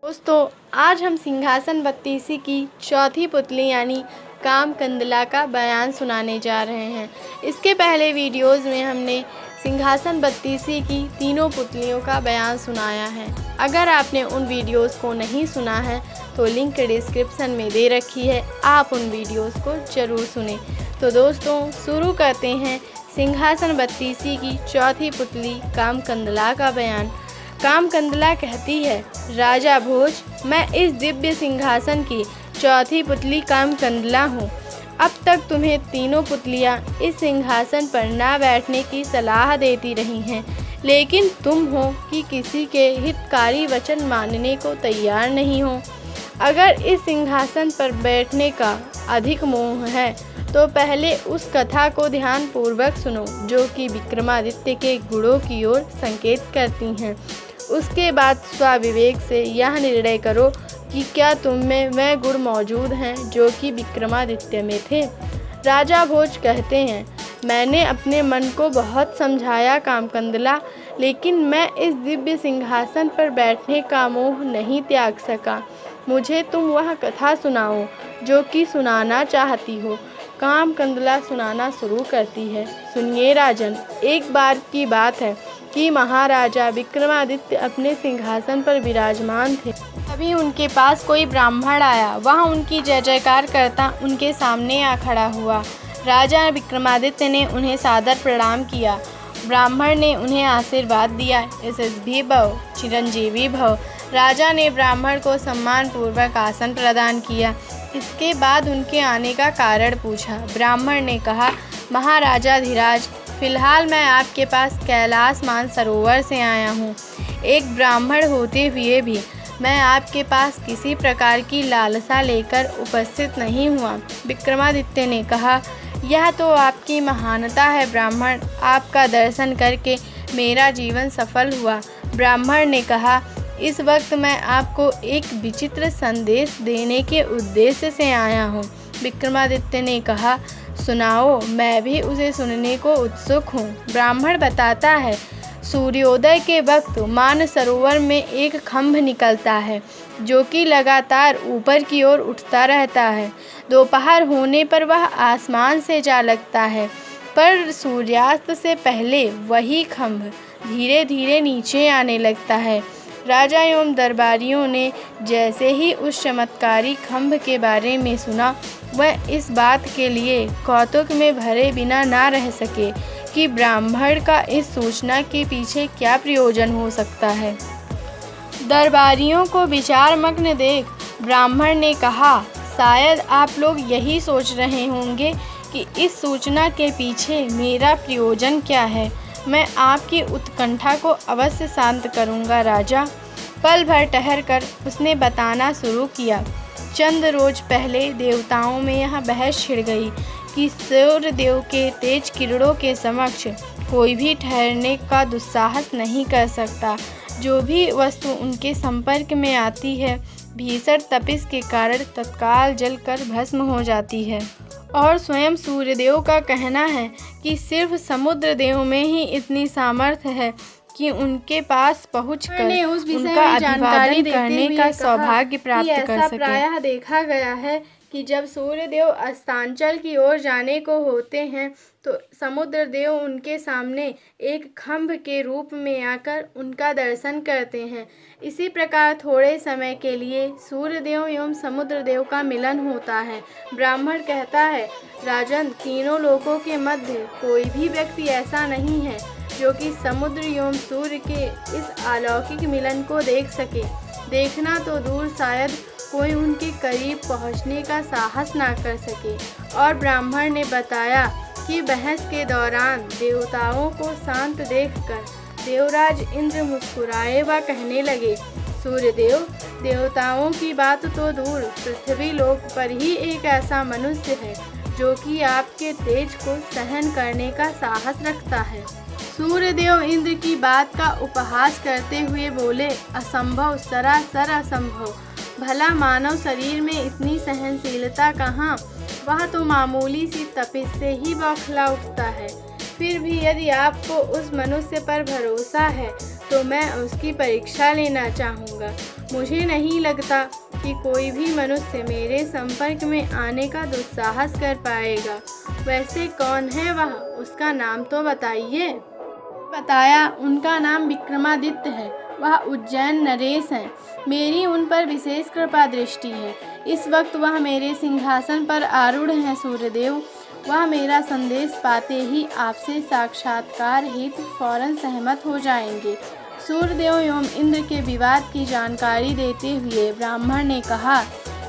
दोस्तों, आज हम सिंहासन बत्तीसी की चौथी पुतली यानी कामकंदला का बयान सुनाने जा रहे हैं। इसके पहले वीडियोज़ में हमने सिंहासन बत्तीसी की तीनों पुतलियों का बयान सुनाया है। अगर आपने उन वीडियोज़ को नहीं सुना है तो लिंक डिस्क्रिप्शन में दे रखी है, आप उन वीडियोज़ को ज़रूर सुनें। तो दोस्तों, शुरू करते हैं सिंहासन बत्तीसी की चौथी पुतली कामकंदला का बयान। कामकंदला कहती है, राजा भोज, मैं इस दिव्य सिंहासन की चौथी पुतली कामकंदला हूँ। अब तक तुम्हें तीनों पुतलियाँ इस सिंहासन पर ना बैठने की सलाह देती रही हैं, लेकिन तुम हो कि किसी के हितकारी वचन मानने को तैयार नहीं हो। अगर इस सिंहासन पर बैठने का अधिक मोह है तो पहले उस कथा को ध्यानपूर्वक सुनो जो कि विक्रमादित्य के गुणों की ओर संकेत करती हैं। उसके बाद स्वविवेक से यह निर्णय करो कि क्या तुम में वह गुण मौजूद हैं जो कि विक्रमादित्य में थे। राजा भोज कहते हैं, मैंने अपने मन को बहुत समझाया कामकंदला, लेकिन मैं इस दिव्य सिंहासन पर बैठने का मोह नहीं त्याग सका। मुझे तुम वह कथा सुनाओ जो कि सुनाना चाहती हो। कामकंदला सुनाना शुरू करती है। सुनिए राजन, एक बार की बात है कि महाराजा विक्रमादित्य अपने सिंहासन पर विराजमान थे। तभी उनके पास कोई ब्राह्मण आया। वह उनकी जय जयकार करता उनके सामने आ खड़ा हुआ। राजा विक्रमादित्य ने उन्हें सादर प्रणाम किया। ब्राह्मण ने उन्हें आशीर्वाद दिया, यशस्वी भव, चिरंजीवी भव। राजा ने ब्राह्मण को सम्मानपूर्वक आसन प्रदान किया। इसके बाद उनके आने का कारण पूछा। ब्राह्मण ने कहा, महाराजा धीराज, फिलहाल मैं आपके पास कैलाश मानसरोवर से आया हूँ। एक ब्राह्मण होते हुए भी मैं आपके पास किसी प्रकार की लालसा लेकर उपस्थित नहीं हुआ। विक्रमादित्य ने कहा, यह तो आपकी महानता है ब्राह्मण, आपका दर्शन करके मेरा जीवन सफल हुआ। ब्राह्मण ने कहा, इस वक्त मैं आपको एक विचित्र संदेश देने के उद्देश्य से आया हूँ। विक्रमादित्य ने कहा, सुनाओ, मैं भी उसे सुनने को उत्सुक हूँ। ब्राह्मण बताता है, सूर्योदय के वक्त मानसरोवर में एक खंभ निकलता है जो कि लगातार ऊपर की ओर उठता रहता है। दोपहर होने पर वह आसमान से जा लगता है, पर सूर्यास्त से पहले वही खंभ धीरे धीरे नीचे आने लगता है। राजा एवं दरबारियों ने जैसे ही उस चमत्कारी खंभ के बारे में सुना, वह इस बात के लिए कौतुक में भरे बिना ना रह सके कि ब्राह्मण का इस सूचना के पीछे क्या प्रयोजन हो सकता है। दरबारियों को विचार मग्न देख ब्राह्मण ने कहा, शायद आप लोग यही सोच रहे होंगे कि इस सूचना के पीछे मेरा प्रयोजन क्या है। मैं आपकी उत्कंठा को अवश्य शांत करूंगा राजा। पल भर ठहर कर उसने बताना शुरू किया। चंद रोज पहले देवताओं में यह बहस छिड़ गई कि सूर्य देव के तेज किरणों के समक्ष कोई भी ठहरने का दुस्साहस नहीं कर सकता। जो भी वस्तु उनके संपर्क में आती है, भीषण तपिश के कारण तत्काल जलकर भस्म हो जाती है। और स्वयं सूर्यदेव का कहना है कि सिर्फ समुद्र देव में ही इतनी सामर्थ्य है कि उनके पास पहुंचकर उनका अभिवादन करने का सौभाग्य प्राप्त कर सके। प्रायः देखा गया है कि जब सूर्यदेव अस्तांचल की ओर जाने को होते हैं तो समुद्र देव उनके सामने एक खंभ के रूप में आकर उनका दर्शन करते हैं। इसी प्रकार थोड़े समय के लिए सूर्यदेव एवं समुद्र देव का मिलन होता है। ब्राह्मण कहता है, राजन, तीनों लोकों के मध्य कोई भी व्यक्ति ऐसा नहीं है जो कि समुद्र एवं सूर्य के इस अलौकिक मिलन को देख सके। देखना तो दूर, शायद कोई उनके करीब पहुंचने का साहस ना कर सके। और ब्राह्मण ने बताया कि बहस के दौरान देवताओं को शांत देखकर देवराज इंद्र मुस्कुराए व कहने लगे, सूर्यदेव, देवताओं की बात तो दूर, पृथ्वी लोक पर ही एक ऐसा मनुष्य है जो कि आपके तेज को सहन करने का साहस रखता है। सूर्यदेव इंद्र की बात का उपहास करते हुए बोले, असंभव, सरासर असंभव। भला मानव शरीर में इतनी सहनशीलता कहाँ, वह तो मामूली सी तपिश से ही बौखला उठता है। फिर भी यदि आपको उस मनुष्य पर भरोसा है तो मैं उसकी परीक्षा लेना चाहूँगा। मुझे नहीं लगता कि कोई भी मनुष्य मेरे संपर्क में आने का दुस्साहस कर पाएगा। वैसे कौन है वह? उसका नाम तो बताइए। बताया, उनका नाम विक्रमादित्य है। वह उज्जैन नरेश हैं। मेरी उन पर विशेष कृपा दृष्टि है। इस वक्त वह मेरे सिंहासन पर आरूढ़ हैं सूर्यदेव। वह मेरा संदेश पाते ही आपसे साक्षात्कार हेतु फौरन सहमत हो जाएंगे। सूर्यदेव एवं इंद्र के विवाद की जानकारी देते हुए ब्राह्मण ने कहा,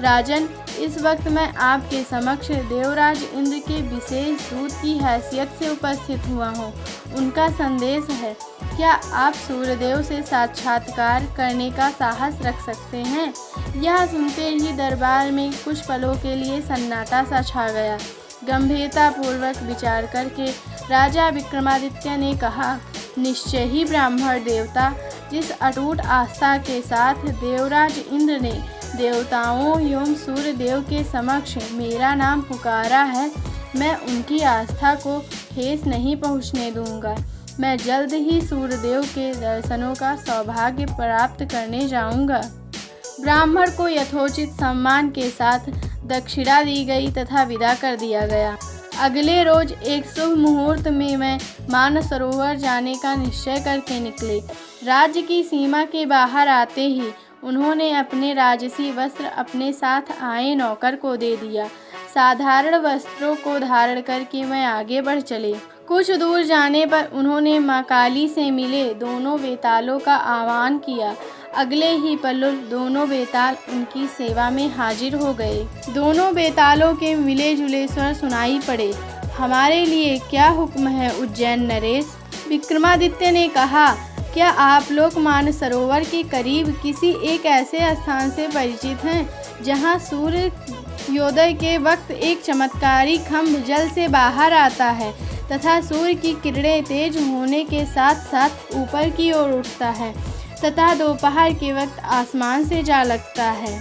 राजन, इस वक्त मैं आपके समक्ष देवराज इंद्र के विशेष दूत की हैसियत से उपस्थित हुआ हूँ। उनका संदेश है। क्या आप सूर्यदेव से साक्षात्कार करने का साहस रख सकते हैं? यह सुनते ही दरबार में कुछ पलों के लिए सन्नाटा सा छा गया। गंभीरता पूर्वक विचार करके राजा विक्रमादित्य ने कहा, निश्चय ही ब्राह्मण देवता, जिस अटूट आस्था के साथ देवराज इंद्र ने देवताओं एवं सूर्यदेव के समक्ष मेरा नाम पुकारा है, मैं उनकी आस्था को ठेस नहीं पहुँचने दूंगा। मैं जल्द ही सूर्यदेव के दर्शनों का सौभाग्य प्राप्त करने जाऊंगा। ब्राह्मण को यथोचित सम्मान के साथ दक्षिणा दी गई तथा विदा कर दिया गया। अगले रोज एक शुभ मुहूर्त में मैं मानसरोवर जाने का निश्चय करके निकले। राज्य की सीमा के बाहर आते ही उन्होंने अपने राजसी वस्त्र अपने साथ आए नौकर को दे दिया। साधारण वस्त्रों को धारण करके मैं आगे बढ़ चले। कुछ दूर जाने पर उन्होंने माँ काली से मिले दोनों बेतालों का आह्वान किया। अगले ही पल दोनों बेताल उनकी सेवा में हाजिर हो गए। दोनों बेतालों के मिले जुले स्वर सुनाई पड़े। हमारे लिए क्या हुक्म है उज्जैन नरेश? विक्रमादित्य ने कहा, क्या आप लोग मानसरोवर के करीब किसी एक ऐसे स्थान से परिचित हैं जहां सूर्योदय के वक्त एक चमत्कारी खंभ जल से बाहर आता है तथा सूर्य की किरणें तेज होने के साथ साथ ऊपर की ओर उठता है तथा दोपहर के वक्त आसमान से जा लगता है?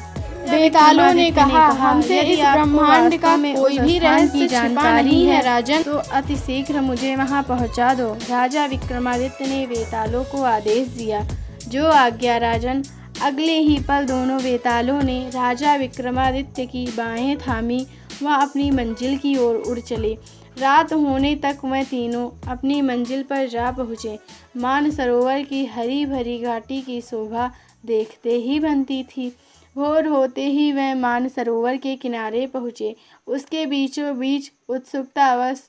बेतालों ने कहा, हमसे इस ब्रह्मांड का कोई भी रहस्य छिपा नहीं है राजन, तो अति शीघ्र मुझे वहां पहुंचा दो। राजा विक्रमादित्य ने बेतालों को आदेश दिया। जो आज्ञा राजन। अगले ही पल दोनों बेतालों ने राजा विक्रमादित्य की बाहें थामी व अपनी मंजिल की ओर उड़ चले। रात होने तक वह तीनों अपनी मंजिल पर जा पहुँचे। मानसरोवर की हरी भरी घाटी की शोभा देखते ही बनती थी। भोर होते ही वह मानसरोवर के किनारे पहुँचे। उसके बीचों बीच उत्सुकतावश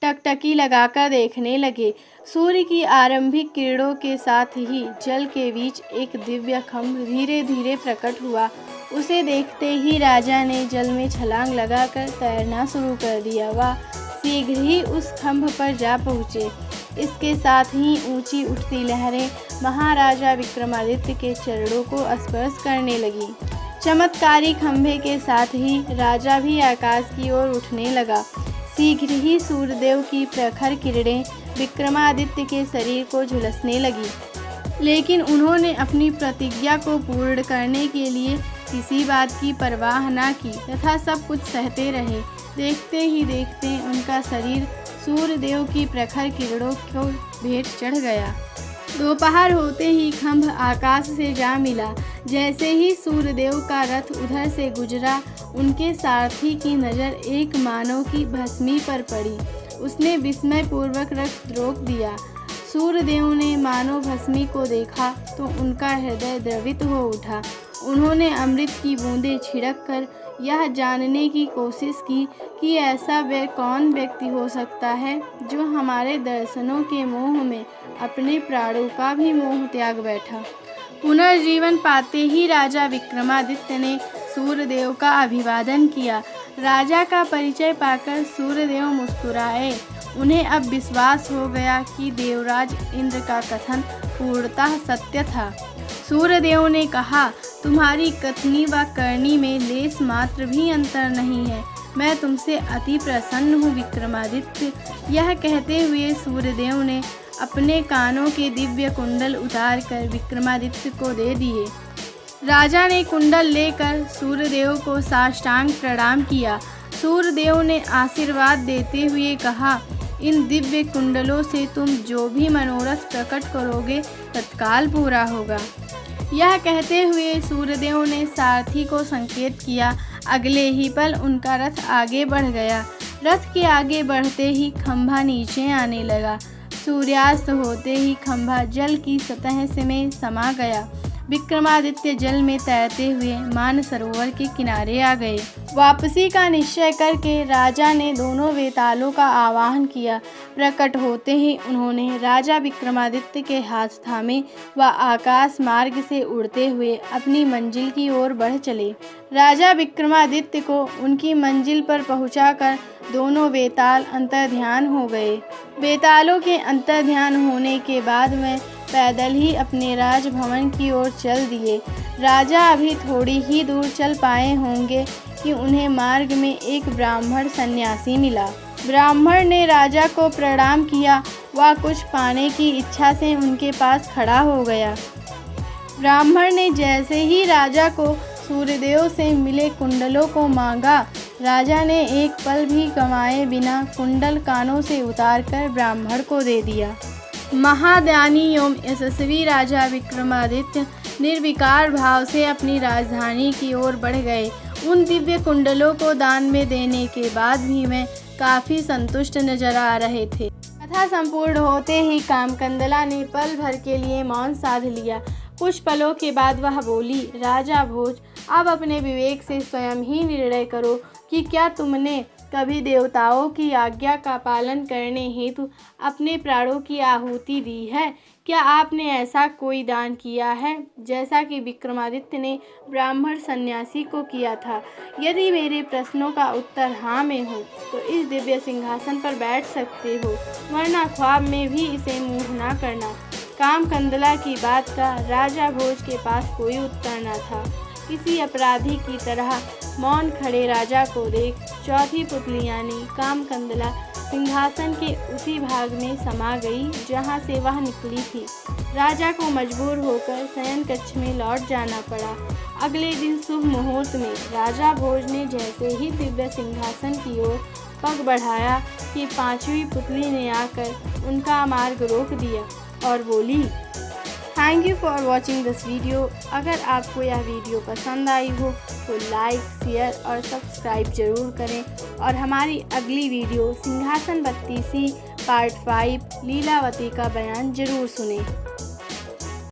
टकटकी लगाकर देखने लगे। सूर्य की आरंभिक किरणों के साथ ही जल के बीच एक दिव्य खंभ धीरे धीरे प्रकट हुआ। उसे देखते ही राजा ने जल में छलांग लगाकर तैरना शुरू कर दिया। वह शीघ्र ही उस खंभ पर जा पहुँचे। इसके साथ ही ऊंची उठती लहरें महाराजा विक्रमादित्य के चरणों को स्पर्श करने लगी। चमत्कारी खंभे के साथ ही राजा भी आकाश की ओर उठने लगा। शीघ्र ही सूर्यदेव की प्रखर किरणें विक्रमादित्य के शरीर को झुलसने लगी, लेकिन उन्होंने अपनी प्रतिज्ञा को पूर्ण करने के लिए किसी बात की परवाह न की तथा सब कुछ सहते रहे। देखते ही देखते उनका शरीर सूर्यदेव की प्रखर किरणों को भेंट चढ़ गया। दोपहर होते ही खंभ आकाश से जा मिला। जैसे ही सूर्यदेव का रथ उधर से गुजरा, उनके सारथी की नज़र एक मानव की भस्मी पर पड़ी। उसने विस्मयपूर्वक रथ रोक दिया। सूर्यदेव ने मानव भस्मी को देखा तो उनका हृदय द्रवित हो उठा। उन्होंने अमृत की बूंदें छिड़क कर यह जानने की कोशिश की कि ऐसा कौन व्यक्ति हो सकता है जो हमारे दर्शनों के मोह में अपने प्राणों का भी मोह त्याग बैठा। पुनर्जीवन पाते ही राजा विक्रमादित्य ने सूर्यदेव का अभिवादन किया। राजा का परिचय पाकर सूर्यदेव मुस्कुराए। उन्हें अब विश्वास हो गया कि देवराज इंद्र का कथन पूर्णतः सत्य था। सूर्यदेव ने कहा, तुम्हारी कथनी व करनी में लेस मात्र भी अंतर नहीं है। मैं तुमसे अति प्रसन्न हूँ विक्रमादित्य। यह कहते हुए सूर्यदेव ने अपने कानों के दिव्य कुंडल उतार कर विक्रमादित्य को दे दिए। राजा ने कुंडल लेकर सूर्यदेव को साष्टांग प्रणाम किया। सूर्यदेव ने आशीर्वाद देते हुए कहा, इन दिव्य कुंडलों से तुम जो भी मनोरथ प्रकट करोगे तत्काल पूरा होगा। यह कहते हुए सूर्यदेव ने सारथी को संकेत किया। अगले ही पल उनका रथ आगे बढ़ गया। रथ के आगे बढ़ते ही खंभा नीचे आने लगा। सूर्यास्त होते ही खंभा जल की सतह से में समा गया। विक्रमादित्य जल में तैरते हुए मानसरोवर के किनारे आ गए। वापसी का निश्चय करके राजा ने दोनों वेतालों का आवाहन किया। प्रकट होते ही उन्होंने राजा विक्रमादित्य के हाथ थामे व आकाश मार्ग से उड़ते हुए अपनी मंजिल की ओर बढ़ चले। राजा विक्रमादित्य को उनकी मंजिल पर पहुंचाकर दोनों वेताल अंतर्ध्यान हो गए। वेतालों के अंतर्ध्यान होने के बाद में पैदल ही अपने राजभवन की ओर चल दिए। राजा अभी थोड़ी ही दूर चल पाए होंगे कि उन्हें मार्ग में एक ब्राह्मण सन्यासी मिला। ब्राह्मण ने राजा को प्रणाम किया व कुछ पाने की इच्छा से उनके पास खड़ा हो गया। ब्राह्मण ने जैसे ही राजा को सूर्यदेव से मिले कुंडलों को मांगा, राजा ने एक पल भी गंवाए बिना कुंडल कानों से उतारकर ब्राह्मण को दे दिया। महादानी एवं यशस्वी राजा विक्रमादित्य निर्विकार भाव से अपनी राजधानी की ओर बढ़ गए। उन दिव्य कुंडलों को दान में देने के बाद भी मैं काफ़ी संतुष्ट नजर आ रहे थे। कथा संपूर्ण होते ही कामकंदला ने पल भर के लिए मौन साध लिया। कुछ पलों के बाद वह बोली, राजा भोज, अब अपने विवेक से स्वयं ही निर्णय करो कि क्या तुमने कभी देवताओं की आज्ञा का पालन करने हेतु अपने प्राणों की आहुति दी है? क्या आपने ऐसा कोई दान किया है जैसा कि विक्रमादित्य ने ब्राह्मण सन्यासी को किया था? यदि मेरे प्रश्नों का उत्तर हाँ में हो तो इस दिव्य सिंहासन पर बैठ सकते हो, वरना ख्वाब में भी इसे मूढ़ ना करना। कामकंदला की बात का राजा भोज के पास कोई उत्तर न था। किसी अपराधी की तरह मौन खड़े राजा को देख चौथी पुतली यानी कामकंदला सिंहासन के उसी भाग में समा गई जहां से वह निकली थी। राजा को मजबूर होकर शयन कक्ष में लौट जाना पड़ा। अगले दिन शुभ मुहूर्त में राजा भोज ने जैसे ही दिव्य सिंहासन की ओर पग बढ़ाया कि पांचवी पुतली ने आकर उनका मार्ग रोक दिया और बोली, thank you for watching this video. अगर आपको यह वीडियो पसंद आई हो तो लाइक, शेयर और सब्सक्राइब जरूर करें और हमारी अगली वीडियो सिंहासन बत्तीसी पार्ट 5 लीलावती का बयान जरूर सुनें।